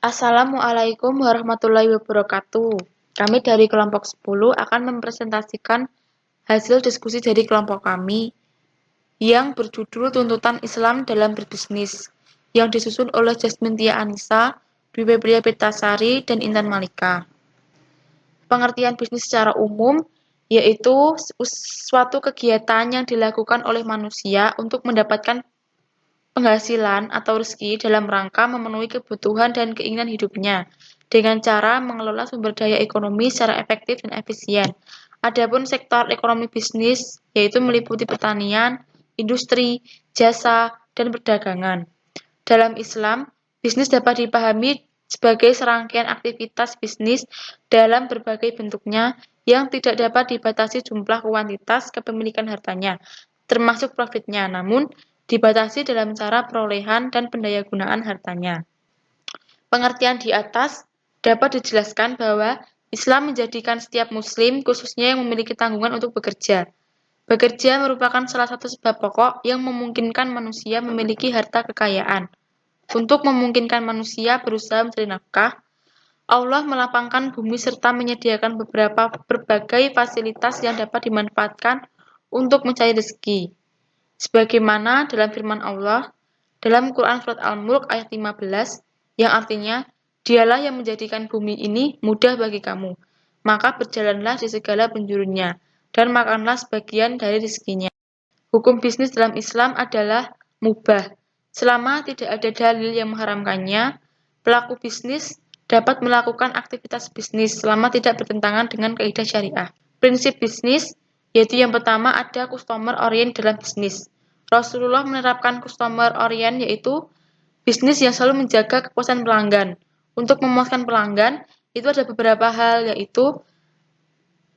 Assalamualaikum warahmatullahi wabarakatuh. Kami dari kelompok 10 akan mempresentasikan hasil diskusi dari kelompok kami yang berjudul Tuntutan Islam dalam Berbisnis, yang disusun oleh Jasmine Tia Anissa, Dwi Febriya Pitasari, dan Intan Malika. Pengertian bisnis secara umum yaitu suatu kegiatan yang dilakukan oleh manusia untuk mendapatkan penghasilan atau rezeki dalam rangka memenuhi kebutuhan dan keinginan hidupnya dengan cara mengelola sumber daya ekonomi secara efektif dan efisien. Adapun sektor ekonomi bisnis yaitu meliputi pertanian, industri, jasa, dan perdagangan. Dalam Islam, bisnis dapat dipahami sebagai serangkaian aktivitas bisnis dalam berbagai bentuknya yang tidak dapat dibatasi jumlah kuantitas kepemilikan hartanya, termasuk profitnya, namun dibatasi dalam cara perolehan dan pendayagunaan hartanya. Pengertian di atas dapat dijelaskan bahwa Islam menjadikan setiap muslim, khususnya yang memiliki tanggungan untuk bekerja. Bekerja merupakan salah satu sebab pokok yang memungkinkan manusia memiliki harta kekayaan. Untuk memungkinkan manusia berusaha mencari nafkah, Allah melapangkan bumi serta menyediakan berbagai fasilitas yang dapat dimanfaatkan untuk mencari rezeki. Sebagaimana dalam firman Allah dalam Quran Surat Al-Mulk ayat 15, yang artinya, Dialah yang menjadikan bumi ini mudah bagi kamu, maka berjalanlah di segala penjurunya, dan makanlah sebagian dari rezekinya. Hukum bisnis dalam Islam adalah mubah. Selama tidak ada dalil yang mengharamkannya, pelaku bisnis dapat melakukan aktivitas bisnis selama tidak bertentangan dengan kaidah syariah. Prinsip bisnis yaitu yang pertama ada customer orient dalam bisnis. Rasulullah menerapkan customer orient yaitu bisnis yang selalu menjaga kepuasan pelanggan. Untuk memuaskan pelanggan, itu ada beberapa hal yaitu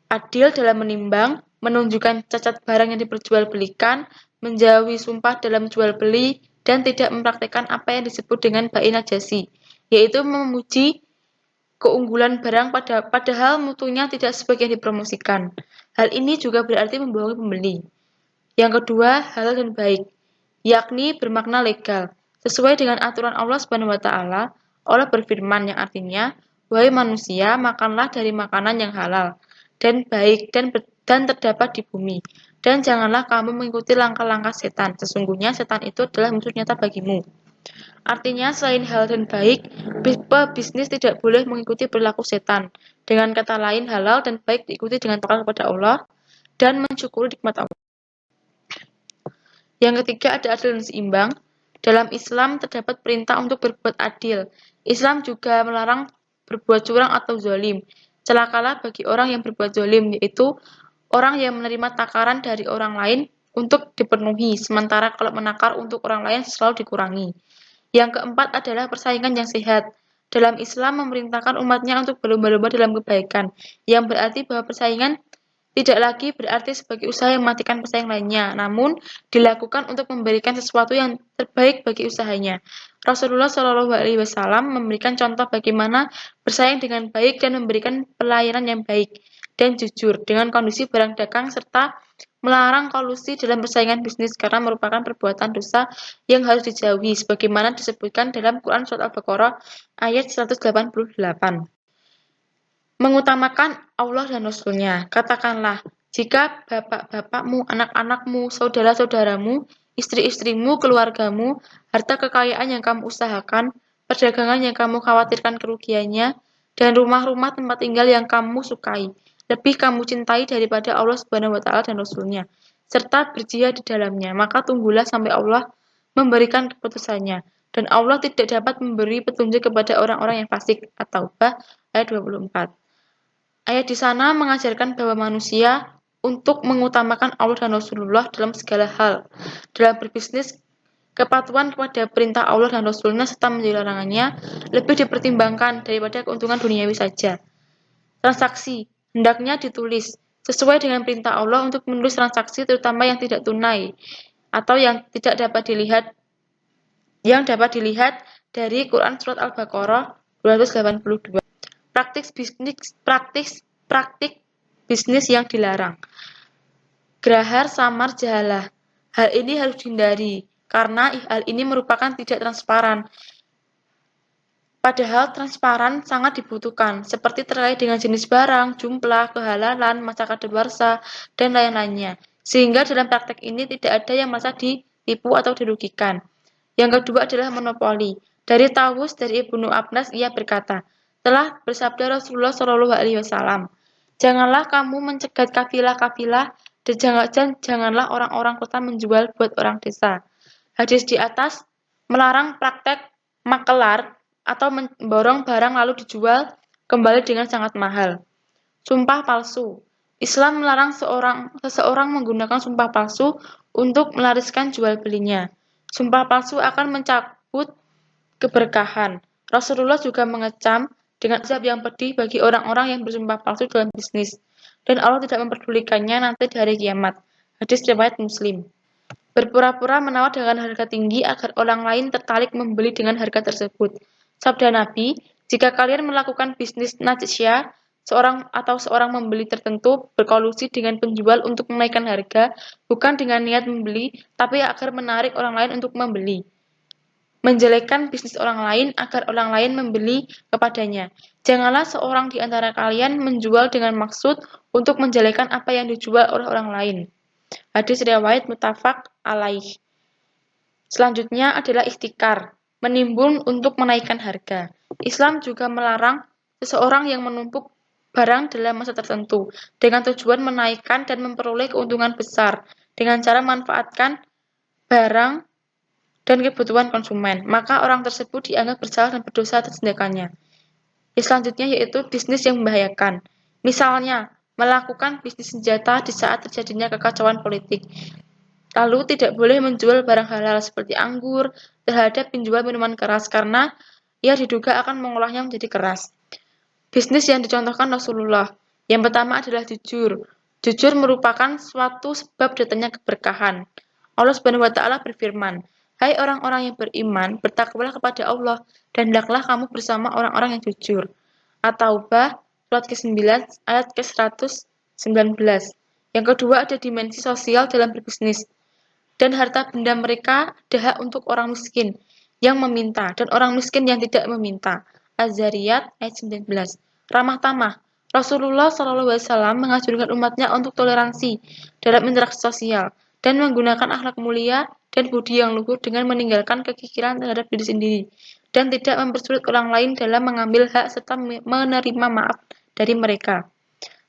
adil dalam menimbang, menunjukkan cacat barang yang diperjualbelikan, menjauhi sumpah dalam jual beli, dan tidak mempraktikkan apa yang disebut dengan bai najasi, yaitu memuji keunggulan barang padahal mutunya tidak sebagian dipromosikan. Hal ini juga berarti membohongi pembeli. Yang kedua, halal dan baik, yakni bermakna legal. Sesuai dengan aturan Allah Subhanahu wa taala, Allah berfirman yang artinya, "Wahai manusia, makanlah dari makanan yang halal dan baik dan terdapat di bumi. Dan janganlah kamu mengikuti langkah-langkah setan. Sesungguhnya setan itu adalah musuh nyata bagimu." Artinya, selain hal dan baik, pebisnis tidak boleh mengikuti perilaku setan. Dengan kata lain, halal dan baik diikuti dengan takwa kepada Allah dan mensyukuri nikmat Allah. Yang ketiga, ada adil dan seimbang. Dalam Islam terdapat perintah untuk berbuat adil. Islam juga melarang berbuat curang atau zalim. Celakalah bagi orang yang berbuat zalim, yaitu orang yang menerima takaran dari orang lain untuk dipenuhi, sementara kalau menakar untuk orang lain selalu dikurangi. Yang keempat adalah persaingan yang sehat. Dalam Islam memerintahkan umatnya untuk berlomba-lomba dalam kebaikan, yang berarti bahwa persaingan tidak lagi berarti sebagai usaha yang mematikan pesaing lainnya, namun dilakukan untuk memberikan sesuatu yang terbaik bagi usahanya. Rasulullah Shallallahu Alaihi Wasallam memberikan contoh bagaimana bersaing dengan baik dan memberikan pelayanan yang baik dan jujur dengan kondisi barang dagang serta melarang kolusi dalam persaingan bisnis karena merupakan perbuatan dosa yang harus dijauhi sebagaimana disebutkan dalam Quran Surat Al-Baqarah ayat 188. Mengutamakan Allah dan Rasul-Nya. Katakanlah, jika bapak-bapakmu, anak-anakmu, saudara-saudaramu, istri-istrimu, keluargamu, harta kekayaan yang kamu usahakan, perdagangan yang kamu khawatirkan kerugiannya, dan rumah-rumah tempat tinggal yang kamu sukai, lebih kamu cintai daripada Allah Subhanahu wa taala dan Rasul-Nya, serta berjihad di dalamnya, maka tunggulah sampai Allah memberikan keputusannya. Dan Allah tidak dapat memberi petunjuk kepada orang-orang yang fasik. At-Taubah ayat 24. Ayat di sana mengajarkan bahwa manusia untuk mengutamakan Allah dan Rasulullah dalam segala hal. Dalam berbisnis, kepatuhan kepada perintah Allah dan Rasulnya serta menjauhi larangannya lebih dipertimbangkan daripada keuntungan duniawi saja. Transaksi hendaknya ditulis sesuai dengan perintah Allah untuk menulis transaksi terutama yang tidak tunai atau yang tidak dapat dilihat dari Quran Surat Al-Baqarah 282. Praktik bisnis yang dilarang. Grahar samar jahalah. Hal ini harus dihindari karena hal ini merupakan tidak transparan. Padahal transparan sangat dibutuhkan, seperti terkait dengan jenis barang, jumlah, kehalalan, masa kadaluarsa, dan lain-lainnya. Sehingga dalam praktek ini tidak ada yang merasa ditipu atau dirugikan. Yang kedua adalah monopoli. Dari Tawus dari Ibnu Abbas ia berkata, telah bersabda Rasulullah Shallallahu Alaihi Wasallam, janganlah kamu mencegat kafilah-kafilah dan janganlah orang-orang kota menjual buat orang desa. Hadis di atas melarang praktek makelar atau memborong barang lalu dijual kembali dengan sangat mahal. Sumpah palsu. Islam melarang seseorang menggunakan sumpah palsu untuk melariskan jual belinya. Sumpah palsu akan mencabut keberkahan. Rasulullah juga mengecam dengan azab yang pedih bagi orang-orang yang bersumpah palsu dalam bisnis. Dan Allah tidak memperdulikannya nanti di hari kiamat. Hadis riwayat Muslim. Berpura-pura menawar dengan harga tinggi agar orang lain tertarik membeli dengan harga tersebut. Sabda Nabi, jika kalian melakukan bisnis najisya, seorang membeli tertentu berkolusi dengan penjual untuk menaikkan harga, bukan dengan niat membeli, tapi agar menarik orang lain untuk membeli. Menjelekkan bisnis orang lain agar orang lain membeli kepadanya. Janganlah seorang di antara kalian menjual dengan maksud untuk menjelekkan apa yang dijual oleh orang lain. Hadis riwayat muttafaq alaih. Selanjutnya adalah ihtikar, menimbun untuk menaikkan harga. Islam juga melarang seseorang yang menumpuk barang dalam masa tertentu dengan tujuan menaikkan dan memperoleh keuntungan besar dengan cara memanfaatkan barang dan kebutuhan konsumen. Maka orang tersebut dianggap bersalah dan berdosa atas tindakannya. Selanjutnya yaitu bisnis yang membahayakan. Misalnya, melakukan bisnis senjata di saat terjadinya kekacauan politik. Lalu tidak boleh menjual barang halal seperti anggur terhadap penjual minuman keras karena ia diduga akan mengolahnya menjadi keras. Bisnis yang dicontohkan Rasulullah. Yang pertama adalah jujur. Jujur merupakan suatu sebab datangnya keberkahan. Allah Subhanahu wa taala berfirman, "Hai orang-orang yang beriman, bertakwalah kepada Allah dan hendaklah kamu bersama orang-orang yang jujur." At-Taubah surat ke-9 ayat ke-119. Yang kedua ada dimensi sosial dalam berbisnis. Dan harta benda mereka ada hak untuk orang miskin yang meminta dan orang miskin yang tidak meminta. Az-Zariyat ayat 19. Ramah tamah. Rasulullah SAW menganjurkan umatnya untuk toleransi dalam interaksi sosial dan menggunakan akhlak mulia dan budi yang luhur dengan meninggalkan kekikiran terhadap diri sendiri dan tidak mempersulit orang lain dalam mengambil hak serta menerima maaf dari mereka.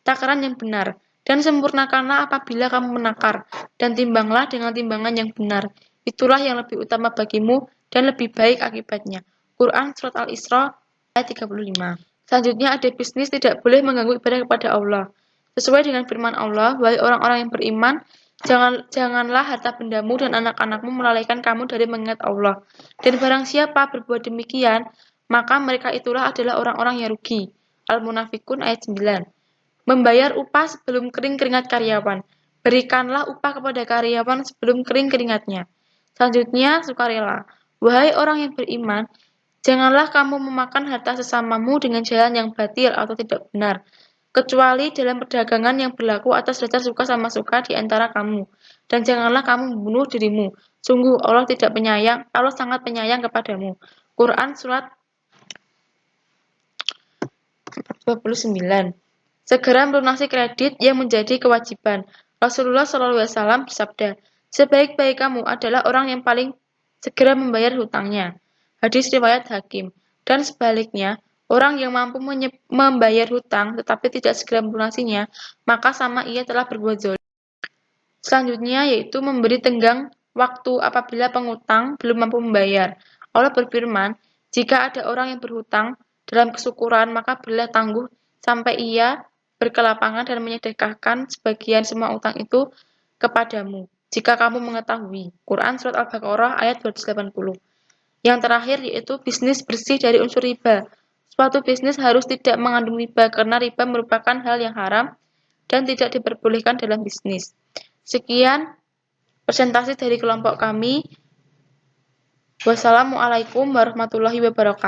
Takaran yang benar, dan sempurnakanlah apabila kamu menakar, dan timbanglah dengan timbangan yang benar. Itulah yang lebih utama bagimu dan lebih baik akibatnya. Quran Surat Al-Isra ayat 35. Selanjutnya ada bisnis tidak boleh mengganggu ibadah kepada Allah. Sesuai dengan firman Allah, wahai orang-orang yang beriman, janganlah harta bendamu dan anak-anakmu melalaikan kamu dari mengingat Allah. Dan barang siapa berbuat demikian, maka mereka itulah adalah orang-orang yang rugi. Al-Munafikun ayat 9. Membayar upah sebelum kering keringat karyawan. Berikanlah upah kepada karyawan sebelum kering keringatnya. Selanjutnya, sukarela. Wahai orang yang beriman, janganlah kamu memakan harta sesamamu dengan jalan yang batil atau tidak benar, kecuali dalam perdagangan yang berlaku atas dasar suka sama suka di antara kamu. Dan janganlah kamu membunuh dirimu. Sungguh Allah sangat penyayang kepadamu. Quran surat 29. Segera melunasi kredit yang menjadi kewajiban. Rasulullah SAW bersabda, sebaik-baik kamu adalah orang yang paling segera membayar hutangnya. Hadis riwayat Hakim. Dan sebaliknya, orang yang mampu membayar hutang tetapi tidak segera melunasinya, maka sama ia telah berbuat zalim. Selanjutnya yaitu memberi tenggang waktu apabila pengutang belum mampu membayar. Allah berfirman, jika ada orang yang berhutang dalam kesyukuran, maka berilah tangguh sampai ia berkelapangan dan menyedekahkan sebagian semua utang itu kepadamu. Jika kamu mengetahui. Quran Surat Al-Baqarah ayat 280. Yang terakhir yaitu bisnis bersih dari unsur riba. Suatu bisnis harus tidak mengandung riba karena riba merupakan hal yang haram dan tidak diperbolehkan dalam bisnis. Sekian presentasi dari kelompok kami. Wassalamualaikum warahmatullahi wabarakatuh.